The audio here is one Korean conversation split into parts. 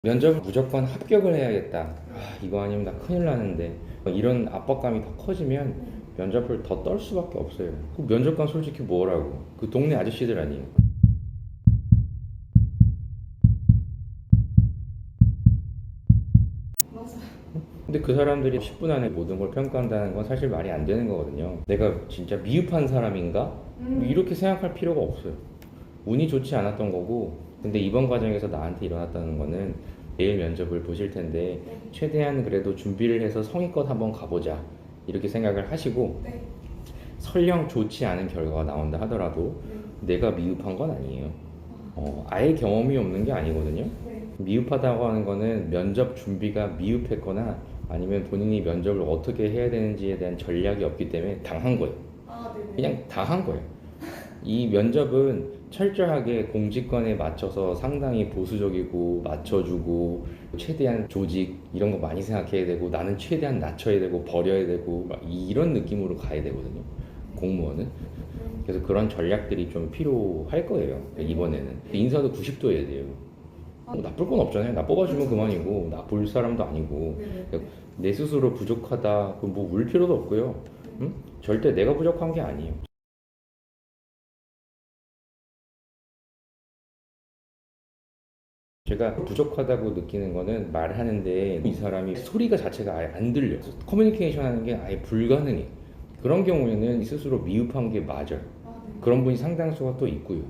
면접을 무조건 합격을 해야겠다. 이거 아니면 나 큰일 나는데. 이런 압박감이 더 커지면 면접을 더 떨 수밖에 없어요. 그 면접관 솔직히 뭐라고? 그 동네 아저씨들 아니에요. 맞아요. 근데 그 사람들이 10분 안에 모든 걸 평가한다는 건 사실 말이 안 되는 거거든요. 내가 진짜 미흡한 사람인가? 뭐 이렇게 생각할 필요가 없어요. 운이 좋지 않았던 거고, 근데 이번 과정에서 나한테 일어났다는 거는 내일 면접을 보실 텐데 최대한 그래도 준비를 해서 성의껏 한번 가보자 이렇게 생각을 하시고, 네. 설령 좋지 않은 결과가 나온다 하더라도 내가 미흡한 건 아니에요. 아예 경험이 없는 게 아니거든요. 네. 미흡하다고 하는 거는 면접 준비가 미흡했거나 아니면 본인이 면접을 어떻게 해야 되는지에 대한 전략이 없기 때문에 당한 거예요. 네네. 그냥 당한 거예요. 이 면접은 철저하게 공직관에 맞춰서 상당히 보수적이고 맞춰주고 최대한 조직 이런 거 많이 생각해야 되고 나는 최대한 낮춰야 되고 버려야 되고 막 이런 느낌으로 가야 되거든요. 공무원은. 그래서 그런 전략들이 좀 필요할 거예요. 이번에는. 인사도 90도 해야 돼요. 뭐 나쁠 건 없잖아요. 나 뽑아주면 그만이고 나 볼 사람도 아니고 네네. 내 스스로 부족하다 뭐 울 필요도 없고요. 응? 절대 내가 부족한 게 아니에요. 제가 부족하다고 느끼는 거는 말하는데 이 사람이 소리가 자체가 아예 안 들려. 커뮤니케이션 하는 게 아예 불가능해. 그런 경우에는 스스로 미흡한 게 맞아요. 네. 그런 분이 상당수가 또 있고요.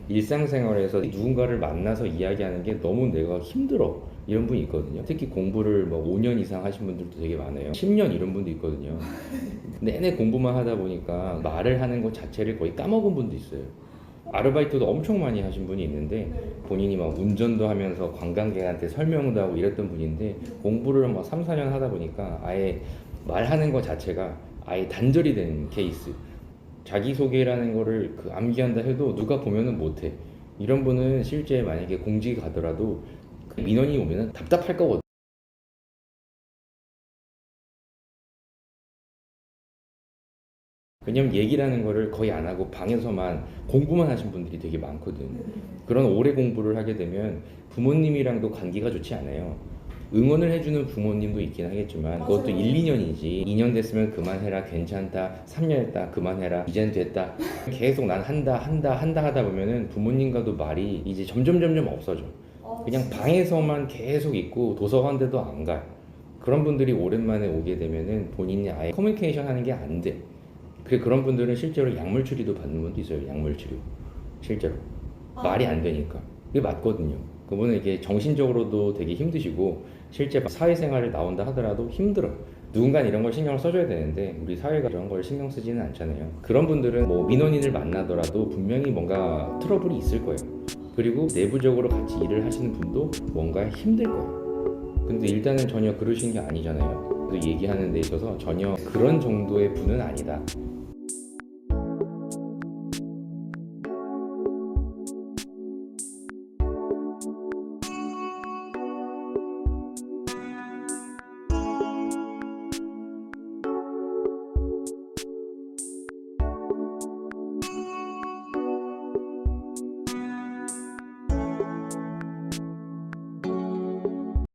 일상생활에서 누군가를 만나서 이야기하는 게 너무 내가 힘들어. 이런 분이 있거든요. 특히 공부를 뭐 5년 이상 하신 분들도 되게 많아요. 10년 이런 분도 있거든요. 내내 공부만 하다 보니까 말을 하는 것 자체를 거의 까먹은 분도 있어요. 아르바이트도 엄청 많이 하신 분이 있는데 본인이 막 운전도 하면서 관광객한테 설명도 하고 이랬던 분인데 공부를 막 3, 4년 하다 보니까 아예 말하는 것 자체가 아예 단절이 된 케이스. 자기소개라는 거를 그 암기한다 해도 누가 보면은 못해. 이런 분은 실제 만약에 공직에 가더라도 그 민원이 오면은 답답할 거거든. 왜냐면 얘기라는 거를 거의 안 하고 방에서만 공부만 하신 분들이 되게 많거든. 그런 오래 공부를 하게 되면 부모님이랑도 관계가 좋지 않아요. 응원을 해주는 부모님도 있긴 하겠지만 그것도 맞아요. 1, 2년이지 2년 됐으면 그만해라 괜찮다 3년 했다 그만해라 이젠 됐다 계속 난 한다 하다 보면은 부모님과도 말이 이제 점점 없어져. 그냥 진짜. 방에서만 계속 있고 도서관대도 안 가요. 그런 분들이 오랜만에 오게 되면은 본인이 아예 커뮤니케이션 하는 게 안 돼. 그런 분들은 실제로 약물 치료도 받는 분도 있어요. 약물 치료. 실제로. 말이 안 되니까. 그게 맞거든요. 그분은 이게 정신적으로도 되게 힘드시고 실제 사회생활을 나온다 하더라도 힘들어. 누군가 이런 걸 신경을 써줘야 되는데 우리 사회가 이런 걸 신경 쓰지는 않잖아요. 그런 분들은 뭐 민원인을 만나더라도 분명히 뭔가 트러블이 있을 거예요. 그리고 내부적으로 같이 일을 하시는 분도 뭔가 힘들 거예요. 근데 일단은 전혀 그러신 게 아니잖아요. 그래서 얘기하는 데 있어서 전혀 그런 정도의 분은 아니다.